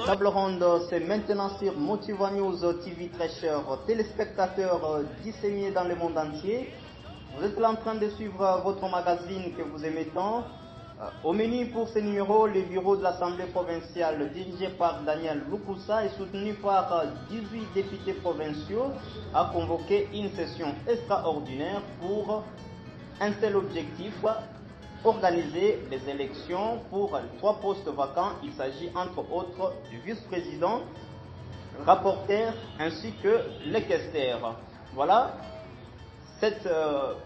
Table ronde, c'est maintenant sur Motiva News TV, très chers téléspectateurs disséminés dans le monde entier. Vous êtes là en train de suivre votre magazine que vous aimez tant. Au menu pour ce numéro, le bureau de l'Assemblée provinciale dirigé par Daniel Lukusa et soutenu par 18 députés provinciaux a convoqué une session extraordinaire pour un seul objectif: organiser les élections pour 3 postes vacants. Il s'agit entre autres du vice-président, rapporteur ainsi que les questeurs. Voilà, cette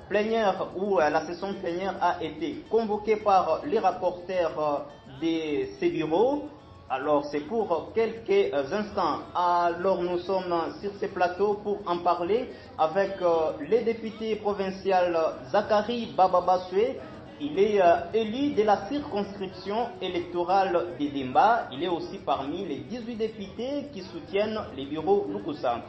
plénière ou la session plénière a été convoquée par les rapporteurs de ces bureaux. Alors c'est pour quelques instants. Alors nous sommes sur ce plateau pour en parler avec les députés provincial Zachary Bababaswe. Il est élu de la circonscription électorale de Demba. Il est aussi parmi les 18 députés qui soutiennent les bureaux Lukusa.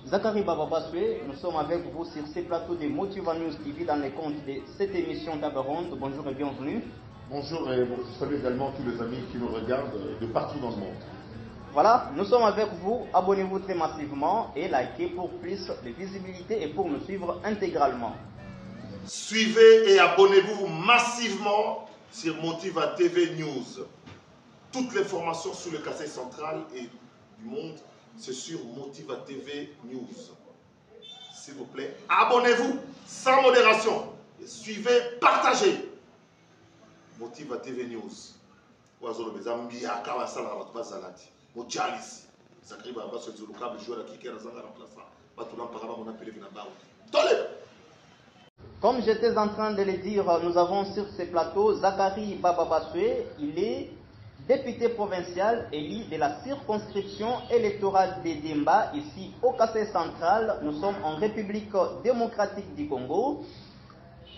Zachary Bababaswe, nous sommes avec vous sur ces plateaux de Motiva News TV dans les comptes de cette émission Table Ronde. Bonjour et bienvenue. Bonjour et je salue également tous les amis qui nous regardent de partout dans le monde. Voilà, nous sommes avec vous. Abonnez-vous très massivement et likez pour plus de visibilité et pour nous suivre intégralement. Suivez et abonnez-vous massivement sur Motiva TV News. Toutes les formations sur le Kasaï central et du monde, c'est sur Motiva TV News. S'il vous plaît, abonnez-vous sans modération. Et suivez, partagez. Motiva TV News. Comme j'étais en train de le dire, nous avons sur ce plateau Zachary Bababaswe. Il est député provincial élu de la circonscription électorale de Demba, ici au Kasaï central. Nous sommes en République démocratique du Congo.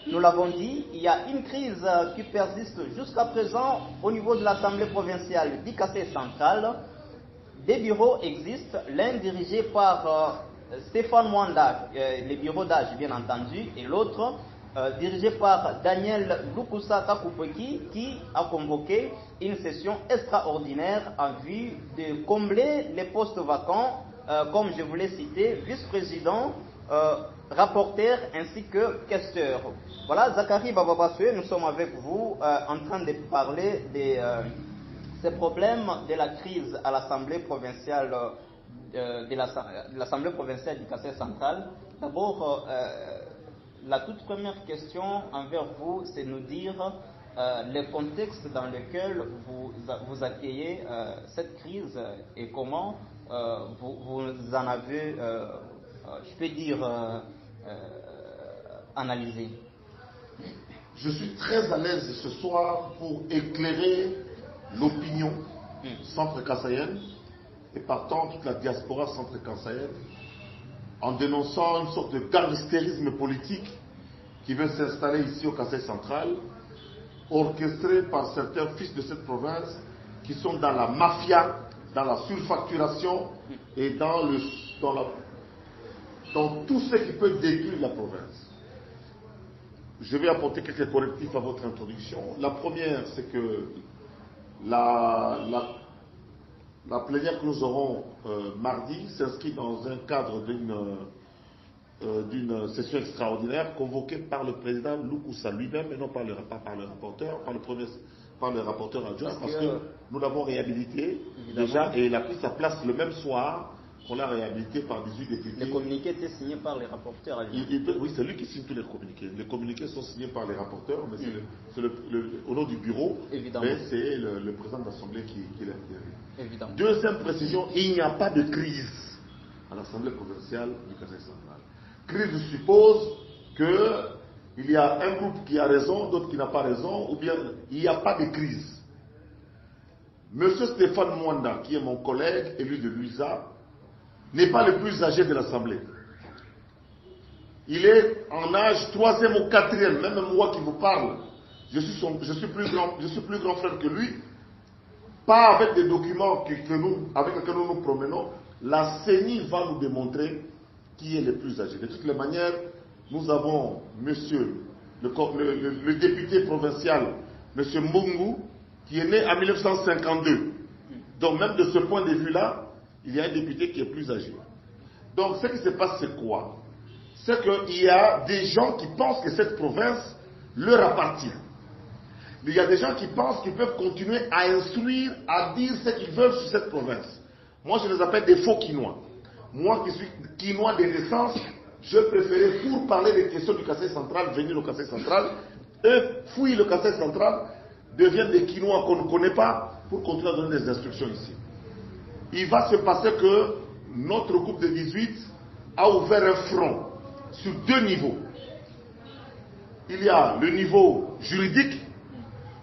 Nous l'avons dit, il y a une crise qui persiste jusqu'à présent au niveau de l'Assemblée provinciale du Kasaï central. Des bureaux existent, l'un dirigé par Stéphane Mwanda, les bureaux d'âge bien entendu, et l'autre dirigé par Daniel Lukusa Kakupeki, qui a convoqué une session extraordinaire en vue de combler les postes vacants, comme je vous l'ai cité, vice-président, rapporteur ainsi que questeur. Voilà, Zachary Bababaswe, nous sommes avec vous en train de parler de ces problèmes de la crise à l'Assemblée provinciale de l'Assemblée provinciale du Kasaï central. D'abord, la toute première question envers vous, c'est nous dire le contexte dans lequel vous accueillez cette crise et comment vous en avez, je peux dire, analysé. Je suis très à l'aise ce soir pour éclairer l'opinion centre-kassaïenne et partant toute la diaspora centre-kassaïenne en dénonçant une sorte de gangstérisme politique qui veut s'installer ici au Kasaï central, orchestré par certains fils de cette province qui sont dans la mafia, dans la surfacturation et dans tout ce qui peut détruire la province. Je vais apporter quelques correctifs à votre introduction. La première, c'est que la plénière que nous aurons mardi s'inscrit dans un cadre d'une session extraordinaire convoquée par le président Lukusa lui-même et non par le rapporteur, par le rapporteur adjoint, parce que nous l'avons réhabilité déjà et il a pris sa place le même soir qu'on l'a réhabilité par 18 députés. Les communiqués étaient signés par les rapporteurs adjoints. Oui, c'est lui qui signe tous les communiqués. Les communiqués sont signés par les rapporteurs, mais c'est au nom du bureau, évidemment. Mais c'est le président de l'Assemblée qui l'a fait. Évidemment. Deuxième précision, il n'y a pas de crise à l'Assemblée provinciale du Kasaï central. Crise suppose qu'il y a un groupe qui a raison, d'autres qui n'a pas raison, ou bien il n'y a pas de crise. Monsieur Stéphane Mwanda, qui est mon collègue, élu de l'UISA, n'est pas le plus âgé de l'Assemblée. Il est en âge 3e ou 4e, même moi qui vous parle. Je suis plus grand frère que lui. Pas avec des documents avec lesquels nous nous promenons. La CENI va nous démontrer qui est le plus âgé. De toutes les manières, nous avons monsieur le député provincial, monsieur Mbungu, qui est né en 1952. Donc même de ce point de vue-là, il y a un député qui est plus âgé. Donc ce qui se passe, c'est quoi? C'est qu'il y a des gens qui pensent que cette province leur appartient. Il y a des gens qui pensent qu'ils peuvent continuer à instruire, à dire ce qu'ils veulent sur cette province. Moi, je les appelle des faux quinois. Moi qui suis quinois de naissance, je préférais, pour parler des questions du Kasaï central, venir au Kasaï central. Eux fouillent le Kasaï central, deviennent des quinois qu'on ne connaît pas, pour continuer à donner des instructions ici. Il va se passer que notre groupe de 18 a ouvert un front sur deux niveaux. Il y a le niveau juridique.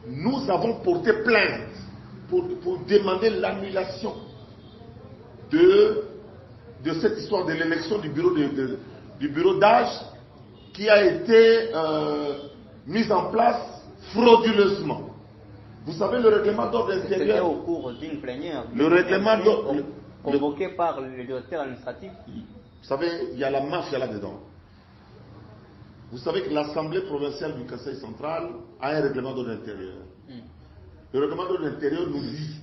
Nous avons porté plainte pour demander l'annulation de cette histoire de l'élection du bureau d'âge qui a été mise en place frauduleusement. Vous savez, le règlement d'ordre intérieur... C'était au cours d'une plénière. Le règlement d'ordre... Convoqué par le directeur administratif. Vous savez, il y a la mafia là-dedans. Vous savez que l'Assemblée provinciale du Kasaï central a un règlement d'ordre intérieur. Le règlement d'ordre intérieur nous dit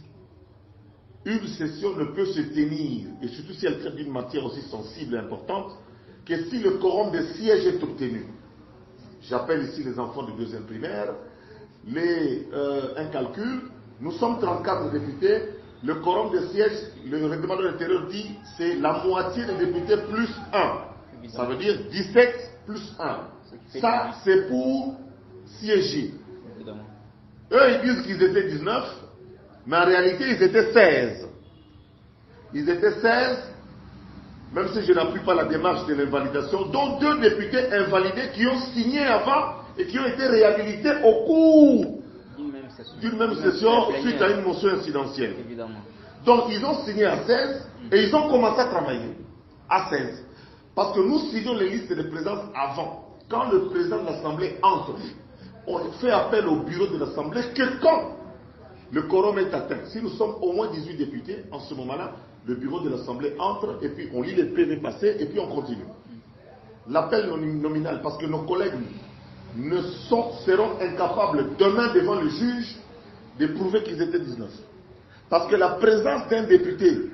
une session ne peut se tenir, et surtout si elle traite d'une matière aussi sensible et importante, que si le quorum de sièges est obtenu. J'appelle ici les enfants de deuxième primaire, un calcul, nous sommes 34 députés, le quorum de sièges, le règlement de l'intérieur dit, c'est la moitié des députés plus 1. Ça veut dire 17 plus 1. Ça, c'est pour siéger. Eux, ils disent qu'ils étaient 19, mais en réalité, ils étaient 16. Ils étaient 16, même si je n'appuie pas la démarche de l'invalidation, dont 2 députés invalidés qui ont signé avant et qui ont été réhabilités au cours d'une même session suite à une motion incidentielle. Évidemment. Donc, ils ont signé à 16 et ils ont commencé à travailler à 16. Parce que nous signons les listes de présence avant. Quand le président de l'Assemblée entre, on fait appel au bureau de l'Assemblée que quand le quorum est atteint. Si nous sommes au moins 18 députés, en ce moment-là, le bureau de l'Assemblée entre et puis on lit les PV passés et puis on continue. L'appel nominal, parce que nos collègues seront incapables demain devant le juge de prouver qu'ils étaient 19. Parce que la présence d'un député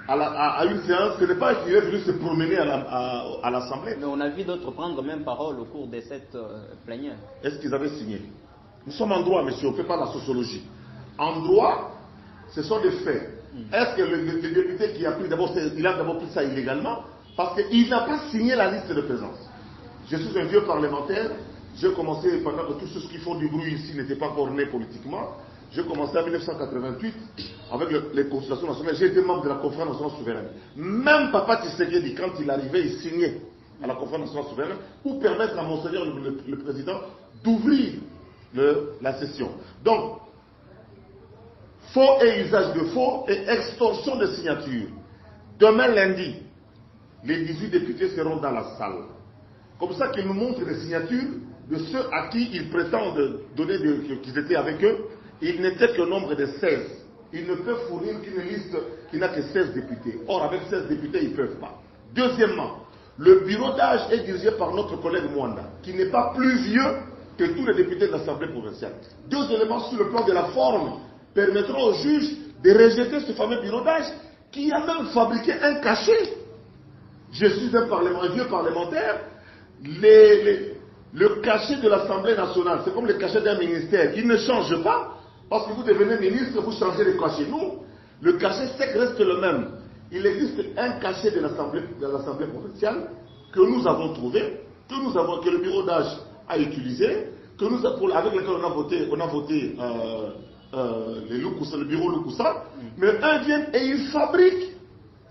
à une séance, ce n'est pas qu'il est venu se promener à l'Assemblée. Mais on a vu d'autres prendre même parole au cours de cette plénière. Est-ce qu'ils avaient signé? Nous sommes en droit, monsieur, on ne fait pas la sociologie. En droit, ce sont des faits. Est-ce que le député qui a pris d'abord, il a d'abord pris ça illégalement? Parce qu'il n'a pas signé la liste de présence. Je suis un vieux parlementaire. J'ai commencé, pendant que tous ceux qui font du bruit ici n'étaient pas encore nés politiquement, j'ai commencé en 1988 avec les consultations nationales. J'ai été membre de la conférence nationale souveraine. Même Papa Tshisekedi, quand il arrivait, il signait à la conférence nationale souveraine pour permettre à Monseigneur le président d'ouvrir la session. Donc, faux et usage de faux et extorsion de signatures. Demain lundi, les 18 députés seront dans la salle. Comme ça qu'ils nous montrent les signatures de ceux à qui ils prétendent donner qu'ils étaient avec eux. Ils n'étaient qu'au nombre de 16. Ils ne peuvent fournir qu'une liste qui n'a que 16 députés. Or, avec 16 députés, ils ne peuvent pas. Deuxièmement, le bureau d'âge est dirigé par notre collègue Mwanda, qui n'est pas plus vieux que tous les députés de l'Assemblée provinciale. 2 éléments sur le plan de la forme permettront au juge de rejeter ce fameux bureau d'âge qui a même fabriqué un cachet. Je suis un vieux parlementaire. Le cachet de l'Assemblée nationale, c'est comme le cachet d'un ministère. Il ne change pas. Parce que vous devenez ministre, vous changez le cachet. Nous, le cachet sec reste le même. Il existe un cachet de l'Assemblée provinciale que nous avons trouvé, que le bureau d'âge a utilisé, avec lequel on a voté le bureau Lukusa. Mais un vient et il fabrique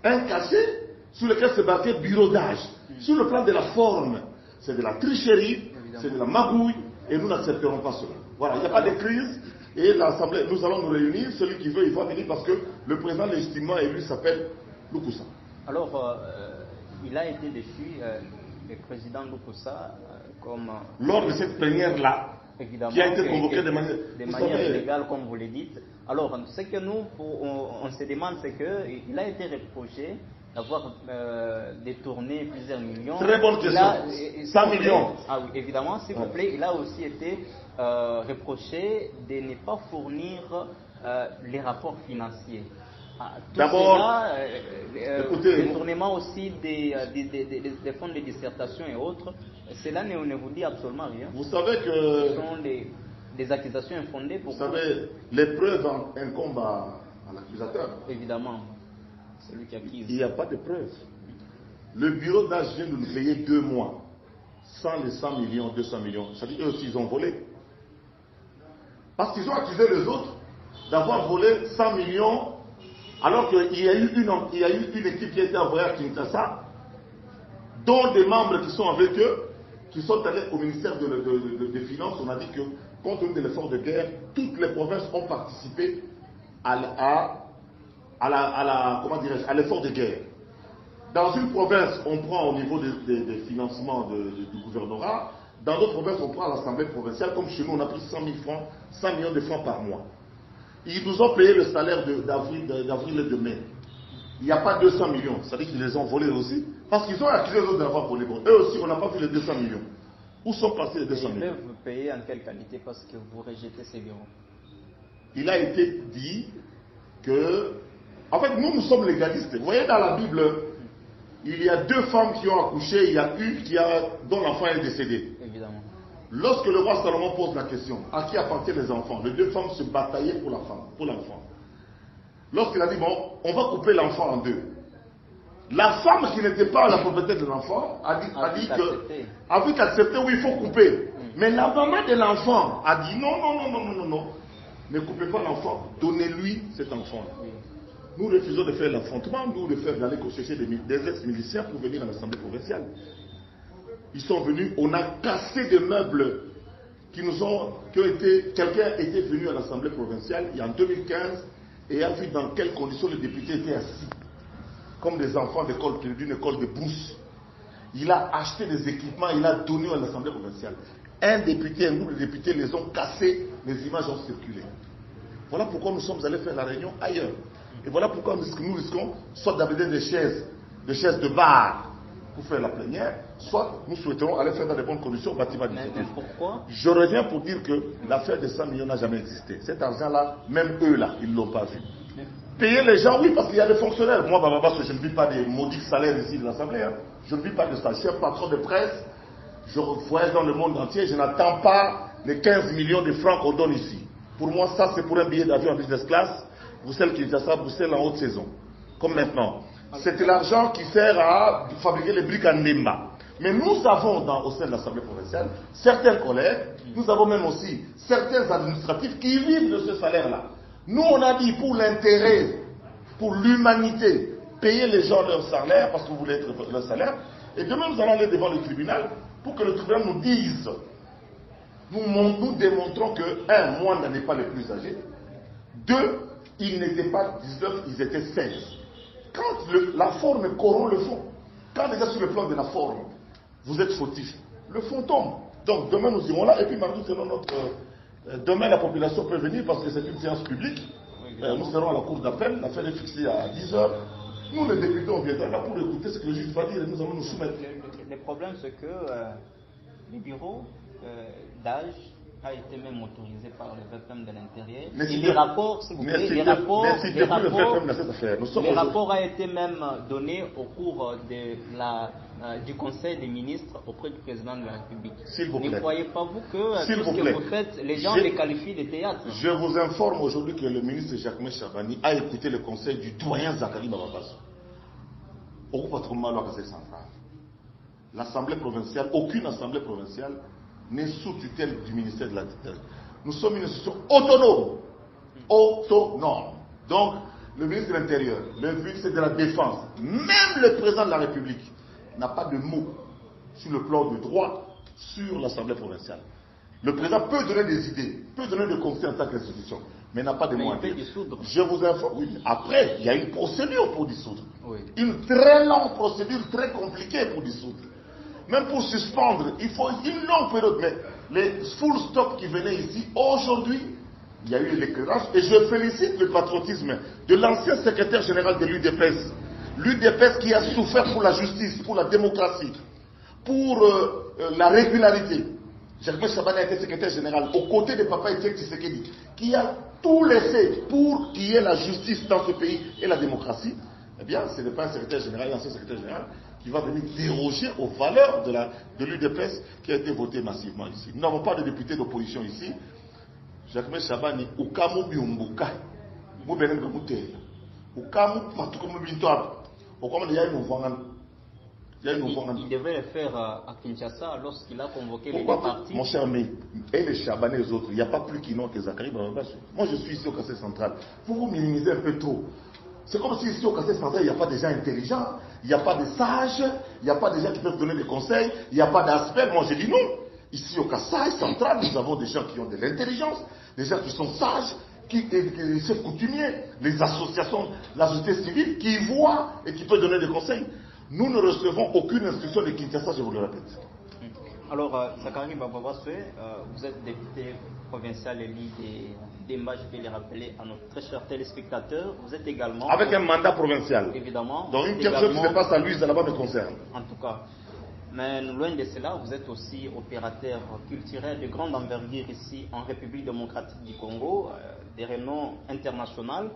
un cachet sur lequel c'est marqué bureau d'âge. Sur le plan de la forme, c'est de la tricherie, c'est de la magouille, et nous n'accepterons pas cela. Voilà, il n'y a pas de crise. Et l'Assemblée, nous allons nous réunir. Celui qui veut, il va venir parce que le président légitimement élu s'appelle Lukusa. Alors, il a été déchu, le président Lukusa, comme... lors de cette plénière-là, qui a été convoquée de manière illégale, comme vous le dites. Alors, ce que nous, on se demande, c'est qu'il a été reproché d'avoir détourné plusieurs millions. Très bonne question. 100 millions. Ah oui, évidemment, s'il vous plaît, il a aussi été reproché de ne pas fournir les rapports financiers. D'abord, détournement aussi des fonds de dissertation et autres, cela ne vous dit absolument rien. Vous savez que... Ce sont des accusations infondées. Vous savez, les preuves incombent à l'accusateur. Évidemment, celui qui accuse. Il n'y a pas de preuves. Le bureau d'âge vient de nous payer 2 mois, sans les 100 millions, 200 millions. Ça dit eux aussi, ils ont volé. Parce qu'ils ont accusé les autres d'avoir volé 100 millions, alors qu'il y a eu une équipe qui a été envoyée à Kinshasa, dont des membres qui sont avec eux, qui sont allés au ministère des Finances. On a dit que, compte tenu de l'effort de guerre, toutes les provinces ont participé à l'effort de guerre. Dans une province, on prend au niveau des financements du gouvernorat. Dans d'autres provinces, on prend à l'Assemblée provinciale. Comme chez nous, on a pris 100 millions de francs par mois. Ils nous ont payé le salaire d'avril et de mai. Il n'y a pas 200 millions. Ça veut dire qu'ils les ont volés aussi. Parce qu'ils ont accusé les autres d'avoir volé. Eux aussi, on n'a pas vu les 200 millions. Où sont passés les 200 millions? Ils peuvent vous payer en quelle qualité parce que vous rejetez ces bureaux? Il a été dit que... En fait, nous sommes légalistes. Vous voyez dans la Bible... Il y a 2 femmes qui ont accouché, il y a une dont l'enfant est décédé. Évidemment. Lorsque le roi Salomon pose la question, à qui appartiennent les enfants? Les 2 femmes se bataillaient pour l'enfant. Lorsqu'il a dit, bon, on va couper l'enfant en 2. La femme qui n'était pas la propriétaire de l'enfant a vu qu'accepter, oui, il faut couper. Mais la maman de l'enfant a dit, non, ne coupez pas l'enfant, donnez-lui cet enfant. Oui. Nous refusons de faire l'affrontement, nous d'aller chercher des ex-miliciens pour venir à l'Assemblée provinciale. Ils sont venus, on a cassé des meubles quelqu'un était venu à l'Assemblée provinciale en 2015 et a vu dans quelles conditions les députés étaient assis, comme des enfants d'une école de bourse. Il a acheté des équipements, il a donné à l'Assemblée provinciale. Un groupe de députés les ont cassés, les images ont circulé. Voilà pourquoi nous sommes allés faire la réunion ailleurs. Et voilà pourquoi nous risquons soit d'amener des chaises de bar pour faire la plénière, soit nous souhaiterons aller faire dans de bonnes conditions au bâtiment administratif. Pourquoi? Je reviens pour dire que l'affaire de 100 millions n'a jamais existé. Cet argent-là, même eux là, ils ne l'ont pas vu. Payer les gens, oui, parce qu'il y a des fonctionnaires. Moi, je ne vis pas des maudits salaires ici de l'Assemblée. Hein. Je ne vis pas de ça. Je suis un patron de presse. Je voyage dans le monde entier. Je n'attends pas les 15 millions de francs qu'on donne ici. Pour moi, ça, c'est pour un billet d'avion en business class. Bruxelles qui ça, Bruxelles en haute saison, comme maintenant. C'est l'argent qui sert à fabriquer les briques en Nemba. Mais nous avons au sein de l'Assemblée provinciale certains collègues, nous avons même aussi certains administratifs qui vivent de ce salaire-là. Nous, on a dit pour l'intérêt, pour l'humanité, payer les gens leur salaire, parce que vous voulez être leur salaire, et demain nous allons aller devant le tribunal pour que le tribunal nous dise, nous démontrons que, 1, moi n'est pas le plus âgé, 2, ils n'étaient pas 19, ils étaient 16. Quand la forme corrompt le fond, quand déjà sur le plan de la forme, vous êtes fautif, le fond tombe. Donc demain nous irons là, et puis mardi selon demain la population peut venir parce que c'est une séance publique. Nous serons à la cour d'appel, l'affaire est fixée à 10h. Nous les députés on viendra là pour écouter ce que le juge va dire et nous allons nous soumettre. Le problème c'est que les bureaux d'âge a été même autorisé par le VFM de l'intérieur. Et les rapports, s'il vous plaît, les rapports a été même donné au cours du Conseil des ministres auprès du président de la République. Ne croyez pas vous que tout ce que vous faites, les gens les qualifient de théâtre? Je vous informe aujourd'hui que le ministre Jacques Chabani a écouté le conseil du doyen Zakari Bababasso au groupe patronal de la Caisse centrale. L'Assemblée provinciale, aucune Assemblée provinciale n'est sous tutelle du ministère de la tutelle. Nous sommes une institution autonome. Donc, le ministre de l'Intérieur, le ministre de la Défense, même le président de la République n'a pas de mot sur le plan du droit sur l'Assemblée provinciale. Le président peut donner des idées, peut donner des conseils en tant qu'institution, mais n'a pas de mot à dire. Je vous informe, oui. Après, il y a une procédure pour dissoudre. Oui. Une très longue procédure, très compliquée pour dissoudre. Même pour suspendre, il faut une longue période. Mais les full stop qui venaient ici, aujourd'hui, il y a eu l'éclairage. Et je félicite le patriotisme de l'ancien secrétaire général de l'UDPS. L'UDPS qui a souffert pour la justice, pour la démocratie, pour la régularité. Jacques Chabani a été secrétaire général aux côtés de Papa Etienne Tshisekedi, qui a tous les faits pour qu'il y ait la justice dans ce pays et la démocratie, eh bien, ce n'est pas un secrétaire général, un ancien secrétaire général, qui va venir déroger aux valeurs de l'UDPS qui a été votée massivement ici. Nous n'avons pas de députés d'opposition ici. Jacques Chabani, Oukamou Biumbuka, Moubenen Gamouté, Oukamou Matoukoumou Bintoab, Oukamou de Yaïnou Vangan. Il devait le faire à Kinshasa lorsqu'il a convoqué les deux partis. Mon cher ami, et les Chabanais et les autres, il n'y a pas plus qu'Inon que Zachary Bababassoué. Moi, je suis ici au Kassai central. Vous minimisez un peu trop. C'est comme si ici au Kassai central, il n'y a pas des gens intelligents, il n'y a pas de sages, il n'y a pas des gens qui peuvent donner des conseils, il n'y a pas d'aspect. Moi, je dis non. Ici au Kassai central, nous avons des gens qui ont de l'intelligence, des gens qui sont sages, les chefs coutumiers, les associations, la société civile, qui voient et qui peuvent donner des conseils. Nous ne recevons aucune instruction de Kinshasa, je vous le répète. Alors, Zachary Bababassoué, vous êtes député provincial élu d'Emba, je vais le rappeler à nos très chers téléspectateurs. Vous êtes également... Avec un mandat provincial. Évidemment. Donc une chose qui se passe à lui, ça là-bas me concerne. En tout cas. Mais loin de cela, vous êtes aussi opérateur culturel de grande envergure ici en République démocratique du Congo, des renoms internationaux.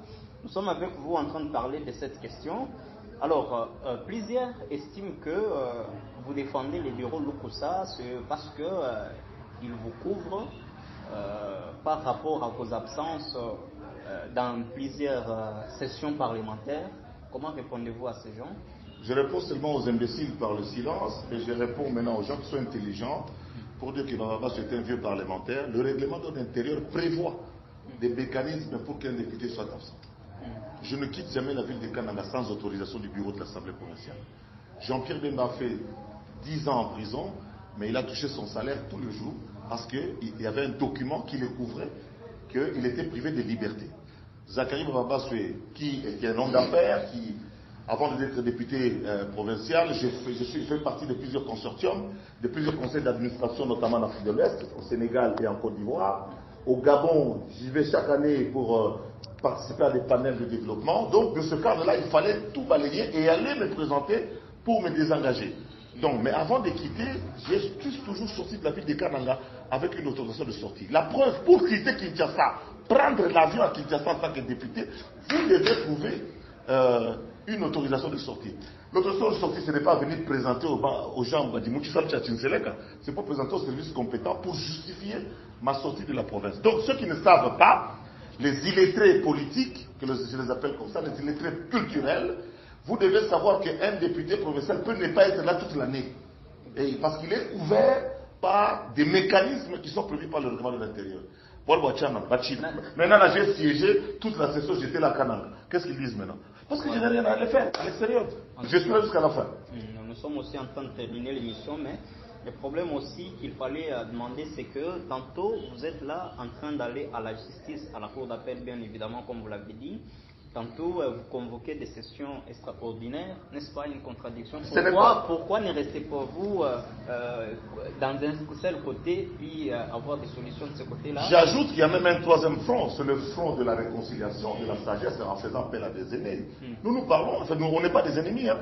Nous sommes avec vous en train de parler de cette question. Alors, plusieurs estiment que vous défendez les bureaux Lukusa parce qu'ils vous couvrent par rapport à vos absences dans plusieurs sessions parlementaires. Comment répondez-vous à ces gens? Je réponds seulement aux imbéciles par le silence et je réponds maintenant aux gens qui sont intelligents pour dire que Bababa est un vieux parlementaire. Le règlement d'ordre intérieur prévoit des mécanismes pour qu'un député soit absent. Je ne quitte jamais la ville de Kananga sans autorisation du bureau de l'Assemblée provinciale. Jean-Pierre Bemba a fait 10 ans en prison, mais il a touché son salaire tous les jours parce qu'il y avait un document qui le couvrait, qu'il était privé de liberté. Zachary Bababassoué, qui est un homme d'affaires, qui, avant d'être député provincial, je fais partie de plusieurs consortiums, de plusieurs conseils d'administration, notamment en Afrique de l'Est, au Sénégal et en Côte d'Ivoire. Au Gabon, j'y vais chaque année pour participer à des panels de développement. Donc, de ce cadre-là, il fallait tout balayer et aller me présenter pour me désengager. Donc, mais avant de quitter, j'ai toujours sorti de la ville de Kananga avec une autorisation de sortie. La preuve, pour quitter Kinshasa, prendre l'avion à Kinshasa en tant que député, vous devez trouver une autorisation de sortie. L'autorisation de sortie, ce n'est pas venir présenter aux gens, c'est pour présenter aux services compétents pour justifier ma sortie de la province. Donc, ceux qui ne savent pas, les illettrés politiques, que je les appelle comme ça, les illettrés culturels, vous devez savoir qu'un député provincial peut ne pas être là toute l'année. Parce qu'il est couvert par des mécanismes qui sont prévus par le règlement de l'intérieur. Maintenant, là, j'ai siégé toute la session, j'étais là à Kananga. Qu'est-ce qu'ils disent maintenant? Parce que je n'ai rien à aller faire à l'extérieur. Je suis là jusqu'à la fin. Nous sommes aussi en train de terminer l'émission, mais le problème aussi qu'il fallait demander, c'est que tantôt vous êtes là en train d'aller à la justice, à la cour d'appel, bien évidemment, comme vous l'avez dit. Tantôt vous convoquez des sessions extraordinaires, n'est-ce pas une contradiction? Pourquoi ne restez pas vous dans un seul côté, puis avoir des solutions de ce côté-là? J'ajoute qu'il y a même un troisième front, c'est le front de la réconciliation, de la sagesse, en faisant appel à des aînés. Nous parlons, enfin, on n'est pas des ennemis, hein.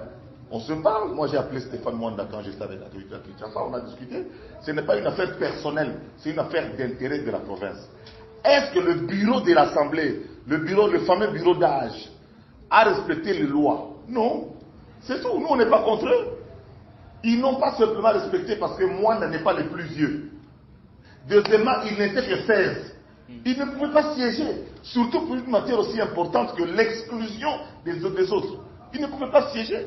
On se parle. Moi, j'ai appelé Stéphane Mwanda quand j'étais avec l'autorité à Kinshasa, on a discuté. Ce n'est pas une affaire personnelle, c'est une affaire d'intérêt de la province. Est-ce que le bureau de l'Assemblée, le fameux bureau d'âge, a respecté les lois? Non. C'est tout. Nous, on n'est pas contre eux. Ils n'ont pas simplement respecté parce que Mwanda n'est pas le plus vieux. Deuxièmement, il n'était que 16. Ils ne pouvaient pas siéger, surtout pour une matière aussi importante que l'exclusion des autres. Ils ne pouvaient pas siéger.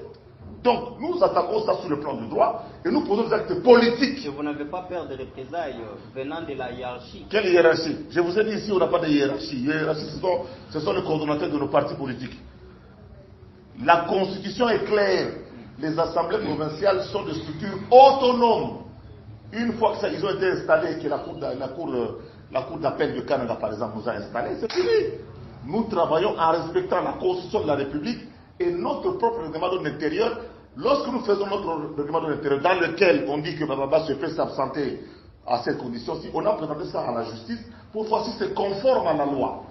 Donc, nous attaquons ça sur le plan du droit et nous posons des actes politiques. Et vous n'avez pas peur de représailles venant de la hiérarchie? Quelle hiérarchie? Je vous ai dit ici, on n'a pas de hiérarchie. Hiérarchie, ce sont les coordonnateurs de nos partis politiques. La constitution est claire. Les assemblées provinciales sont des structures autonomes. Une fois qu'ils ont été installés, que la cour d'appel de Kananga, par exemple, nous a installés, c'est fini. Nous travaillons en respectant la constitution de la République et notre propre règlement de l'intérieur. Lorsque nous faisons notre règlement de l'intérieur, dans lequel on dit que Bababa se fait s'absenter à cette condition-ci, on a présenté ça à la justice pour voir si c'est conforme à la loi.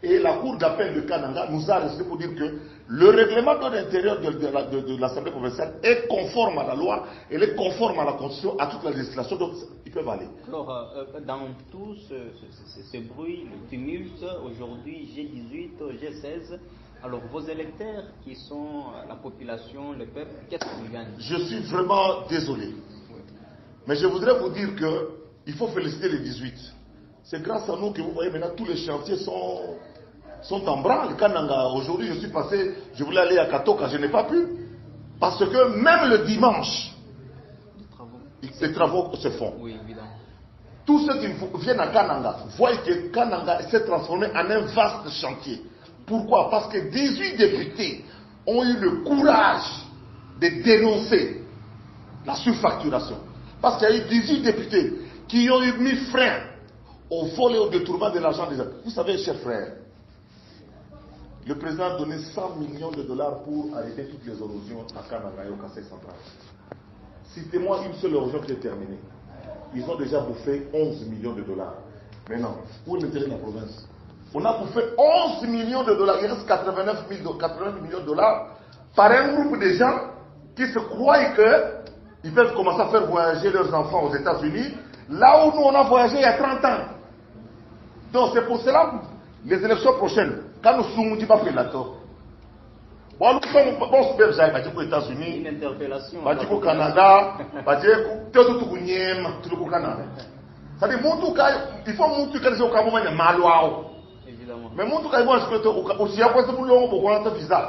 Et la Cour d'appel de Kananga nous a reçu pour dire que le règlement de l'intérieur de l'Assemblée provinciale est conforme à la loi, elle est conforme à la Constitution, à toute la législation, donc ils peuvent aller. Alors, dans tout ce bruit, le tumulte, aujourd'hui G18, G16, alors vos électeurs qui sont la population, le peuple, qu'est-ce qu'ils gagnent? Je suis vraiment désolé. Mais je voudrais vous dire qu'il faut féliciter les 18. C'est grâce à nous que vous voyez maintenant tous les chantiers sont en branle. Kananga, aujourd'hui je suis passé, je voulais aller à Katoka, je n'ai pas pu. Parce que même le dimanche, les travaux se font. Oui, évidemment. Tous ceux qui viennent à Kananga voient que Kananga s'est transformé en un vaste chantier. Pourquoi? Parce que 18 députés ont eu le courage de dénoncer la surfacturation. Parce qu'il y a eu 18 députés qui ont mis frein au vol et au détournement de l'argent des autres. Vous savez, chers frères, le président a donné 100 millions de dollars pour arrêter toutes les érosions à Kananga et au Kassai central. Citez-moi une seule érosion qui est terminée. Ils ont déjà bouffé 11 millions de dollars. Maintenant, où est l'intérêt de la province? On a bouffé 11 millions de dollars. Il reste 89 millions de dollars par un groupe de gens qui se croient qu'ils peuvent commencer à faire voyager leurs enfants aux États-Unis, là où nous on a voyagé il y a 30 ans. Donc c'est pour cela, les élections prochaines, quand nous sommes dit pas fait la tort. Bon, nous sommes aux États-Unis, Une interpellation. au Canada, au Canada. C'est-à-dire, il faut montrer que les gens ont mal. Évidemment. Mais mon truc, aussi à quoi c'est pour visa.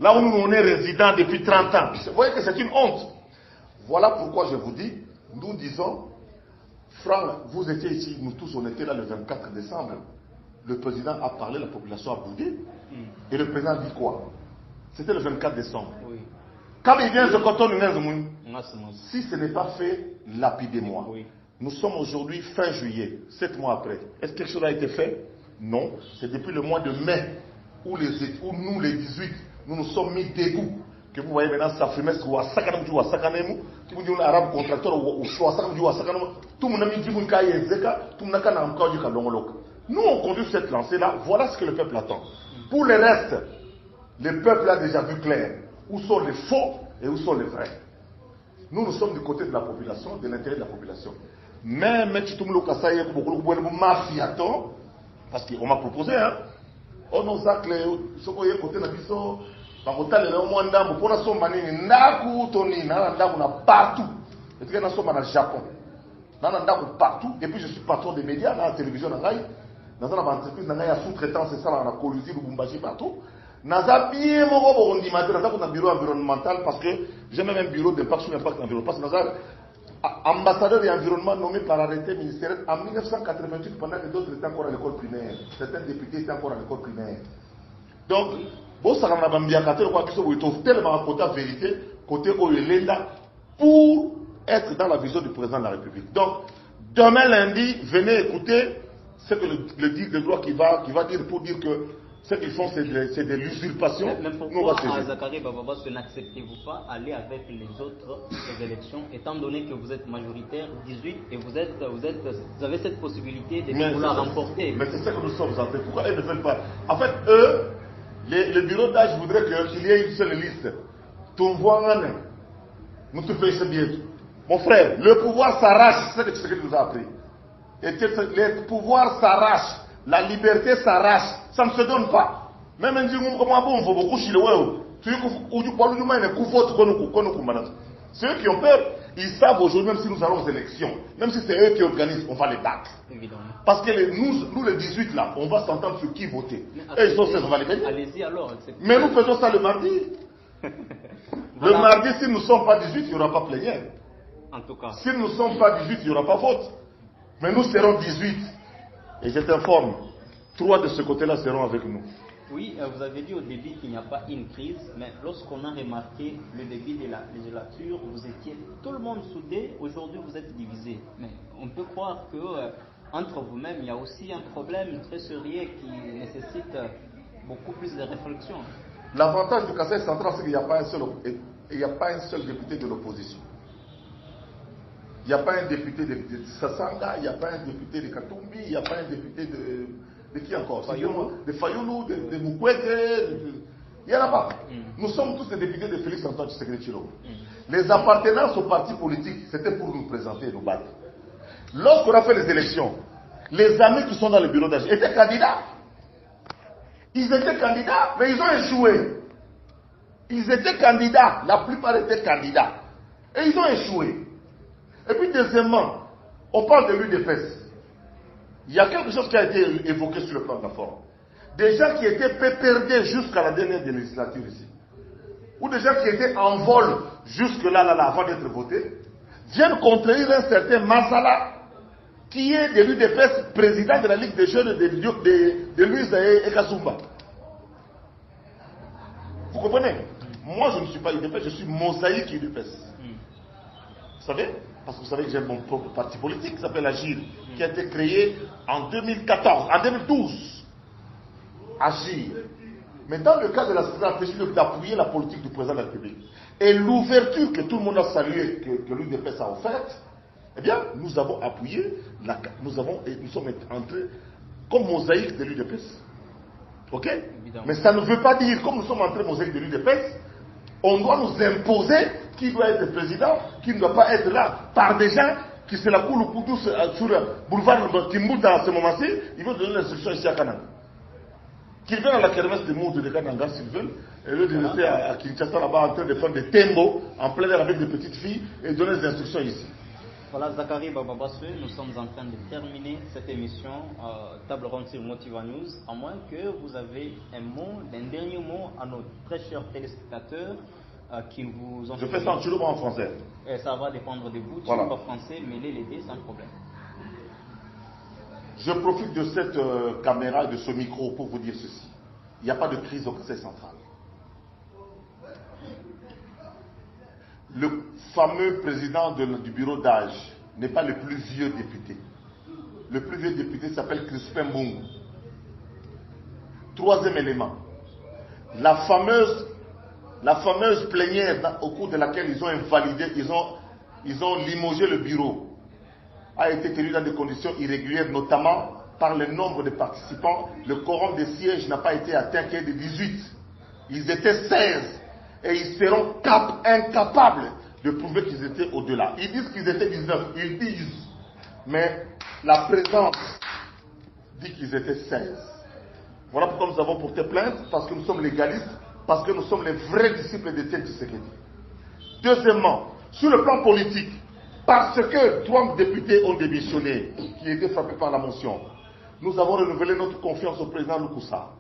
Là où nous on est résident depuis 30 ans. Vous voyez que c'est une honte. Voilà pourquoi je vous dis, nous disons, Franck, vous étiez ici, nous tous on était là le 24 décembre. Le président a parlé, la population a boudé. Et le président dit quoi? C'était le 24 décembre. Oui. Quand il vient, si ce n'est pas fait, lapidez-moi. Oui. Nous sommes aujourd'hui fin juillet, 7 mois après. Est-ce que quelque chose a été fait? Non. C'est depuis le mois de mai où nous, les 18, nous nous sommes mis debout. Que vous voyez maintenant, ça fumait ou à Sakanam ou à Sakanemu, qui vous dit un arabe contracteur ou à Sakanam ou à Sakanam, tout le monde a mis Djibouka et Zeka, tout le monde a encore du Kalongolok. Nous, on conduit cette lancée-là, voilà ce que le peuple attend. Pour le reste, le peuple a déjà vu clair où sont les faux et où sont les vrais. Nous sommes du côté de la population, de l'intérêt de la population. Même si tout le monde a dit que parce qu'on m'a proposé, hein, on a dit que ce qu'on a côté de l'Abisso, partout. Et puis, nous sommes au Japon. Partout. Et puis, je suis patron des médias, dans la télévision, dans une entreprise, dans la sous-traitance, c'est ça, dans la Colosie, le Bumbashi, partout. Naza bien mon un bureau environnemental parce que j'ai même un bureau d'impact sur l'impact environnemental. Parce que Naza ambassadeur de l'environnement nommé par arrêté ministériel en 1988 pendant que d'autres étaient encore à l'école primaire. Certains députés étaient encore à l'école primaire. Donc, bon, ça va tellement côté vérité, côté Oyelenda, pour être dans la vision du président de la République. Donc, demain lundi, venez écouter ce que le droit qui va dire pour dire que ce qu'ils font, c'est de l'usurpation. Mais pourquoi à Zakari Bababa, n'acceptez-vous pas aller avec les autres élections, étant donné que vous êtes majoritaire, 18, et vous avez cette possibilité de vouloir remporter? Mais c'est ça que nous sommes en fait. Pourquoi ils ne veulent pas? En fait, eux, le bureau d'âge voudrait qu'il y ait une seule liste. Ton voix, nous te faisons bien. Mon frère, le pouvoir s'arrache, c'est ce que tu nous as appris. Et le pouvoir s'arrache. La liberté s'arrache, ça ne se donne pas. Même un jour, comment on va beaucoup chez le web. Ceux qui ont peur, ils savent aujourd'hui, même si nous allons aux élections, même si c'est eux qui organisent, on va les battre. Évidemment. Parce que nous les 18 là, on va s'entendre sur qui voter. Et ils sont on va les gagner. Allez-y alors. Mais nous faisons ça le mardi. Voilà. Le mardi, si nous ne sommes pas 18, il n'y aura pas plénière. En tout cas. Si nous ne sommes pas 18, il n'y aura pas vote. Mais nous serons 18. Et je t'informe, 3 de ce côté-là seront avec nous. Oui, vous avez dit au début qu'il n'y a pas une crise, mais lorsqu'on a remarqué le début de la législature, vous étiez tout le monde soudé, aujourd'hui vous êtes divisés. Mais on peut croire que entre vous-même, il y a aussi un problème très sérieux qui nécessite beaucoup plus de réflexion. L'avantage du Kassai central, c'est qu'il n'y a pas un seul député de l'opposition. Il n'y a pas un député de Sassanga, il n'y a pas un député de Katumbi, il n'y a pas un député de De qui encore? Fayoulou. De Fayoulou, de Mukwege. Il n'y en a pas. Nous sommes tous des députés de Félix Antoine Tshisekedi Tshilombo. Les appartenances aux partis politiques, c'était pour nous présenter et nous battre. Lorsqu'on a fait les élections, les amis qui sont dans le bureau d'âge étaient candidats. Ils étaient candidats, mais ils ont échoué. Ils étaient candidats, la plupart étaient candidats. Et ils ont échoué. Et puis deuxièmement, on parle de l'UDPS. Il y a quelque chose qui a été évoqué sur le plan de la forme. Des gens qui étaient perdus jusqu'à la dernière législature ici. Ou des gens qui étaient en vol jusque là, avant d'être votés, viennent contredire un certain Massala, qui est de l'UDPS, président de la Ligue des jeunes de Louise et Kasumba. Vous comprenez? Moi, je ne suis pas UDPS, je suis mosaïque UDPS. Vous savez? Parce que vous savez que j'ai mon propre parti politique qui s'appelle Agir, qui a été créé en 2012. Agir. Mais dans le cas de la stratégie d'appuyer la politique du président de la République et l'ouverture que tout le monde a saluée, que l'UDPS a offerte, eh bien, nous avons appuyé, nous sommes entrés comme mosaïque de l'UDPS. Ok? Évidemment. Mais ça ne veut pas dire, comme nous sommes entrés mosaïque de l'UDPS, on doit nous imposer qui doit être président, qui ne doit pas être là, par des gens qui se la coulent au couteau sur le boulevard Timbouda à ce moment-ci, ils veulent donner l'instruction ici à Kananga. Qu'ils viennent à la kermesse de Moudou de Kananga s'ils veulent, et eux de rester à Kinshasa là-bas en train de faire des tembos en plein air avec des petites filles et donner des instructions ici. Voilà, Zachary Bababaswe, nous sommes en train de terminer cette émission Table Ronde sur Motiva News, à moins que vous avez un dernier mot à nos très chers téléspectateurs qui vous ont... Je fais ça en Tshilombo en français. Et ça va dépendre de vous, voilà. Tshilombo français, mêlez les deux sans problème. Je profite de cette caméra et de ce micro pour vous dire ceci. Il n'y a pas de crise au Conseil central. Le fameux président du bureau d'âge n'est pas le plus vieux député. Le plus vieux député s'appelle Crispin Mbungu. Troisième élément. La fameuse plénière au cours de laquelle ils ont invalidé, ils ont limogé le bureau, a été tenu dans des conditions irrégulières, notamment par le nombre de participants. Le quorum des sièges n'a pas été atteint qu'il y ait de 18. Ils étaient 16. Et ils seront incapables de prouver qu'ils étaient au-delà. Ils disent qu'ils étaient 19. Ils disent. Mais la présence dit qu'ils étaient 16. Voilà pourquoi nous avons porté plainte, parce que nous sommes légalistes, parce que nous sommes les vrais disciples d'Étienne Tshisekedi. Deuxièmement, sur le plan politique, parce que 3 députés ont démissionné, qui étaient frappés par la motion, nous avons renouvelé notre confiance au président Lukusa.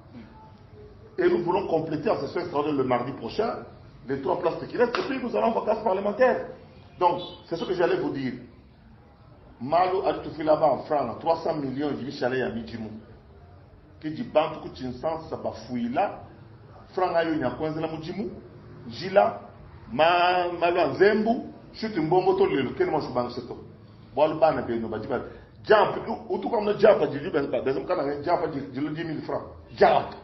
Et nous voulons compléter en session extraordinaire le mardi prochain les 3 places qui restent, et puis nous allons en vacances parlementaires. Donc, c'est ce que j'allais vous dire. Malo a tout fait là-bas en France, 300 millions, il dit à Midjimou. Qui dit Bantu Kuchinsan, ça va fouiller là. Franc a eu une coinze la Midjimou. Gila, Malo en Zembu, chute un bon moto, le Kenmo Suban Seto. Bon, le ban a bien, nous va dire, jump, ou tout comme le jump, j'ai dit, ben, jump, j'ai le 10 000 francs. Jump.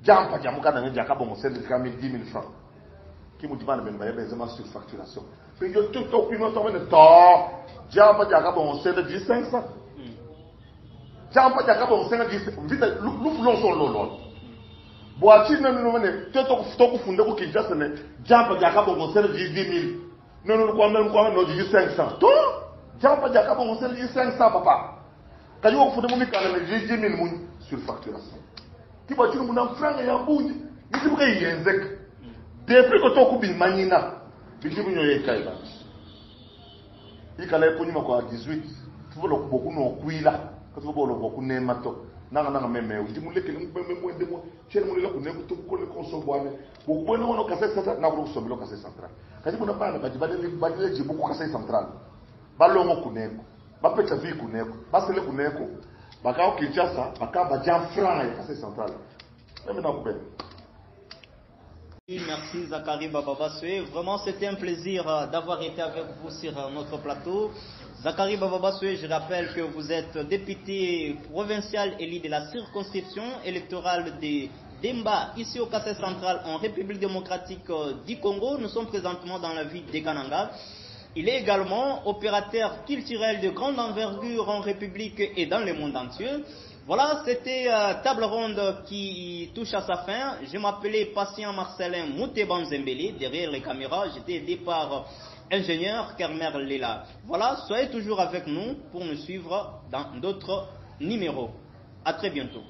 Jump, j'ai mon canard, j'ai bon, c'est de 10 000 francs. Qui me dit, ben, il y a des sur facturation. Puis, je tout au plus longtemps, jump, j'ai bon, c'est de 10 500. Jump, j'ai bon, c'est de 10 500. Vite, l'ouflon son lolo. Boati, non, tu es fondé au Kinshasa, jump, j'ai bon, c'est de 10 000. Non, quoi même, non, 10 500. Tout, jump, j'ai bon, c'est de 10 500, papa. Quand vous fondez mon canard, 10 000 sur facturation. Qui va dire, mon frère, il y a un bout. Il dit, il y a un zèque. Depuis que tu as coupé Manina, il dit, il y a un caïla. Il y a un peu à 18. Tu veux beaucoup de là. Quand tu veux beaucoup de némato. Nanga même. Il dit, il y a un peu tu es mon éloque, tu peux le consommer. Pourquoi nous avons cassé central? Nous avons sommet le cassé central. Quand tu as dit, beaucoup cassé central. Ballon connaît. Bapet la vie connaît. Basile connaît. Bakao Kinshasa, Bakao Jean Franc et cassé central. Merci Zachary Bababaswe. Vraiment, c'était un plaisir d'avoir été avec vous sur notre plateau. Zachary Bababaswe, je rappelle que vous êtes député provincial élu de la circonscription électorale de Demba, ici au Kassai central, en République démocratique du Congo. Nous sommes présentement dans la ville de Kananga. Il est également opérateur culturel de grande envergure en République et dans le monde entier. Voilà, c'était table ronde qui touche à sa fin. Je m'appelais Patient Marcelin Mouteban Zembele. Derrière les caméras, j'étais aidé par ingénieur Kermer Lela. Voilà, soyez toujours avec nous pour nous suivre dans d'autres numéros. À très bientôt.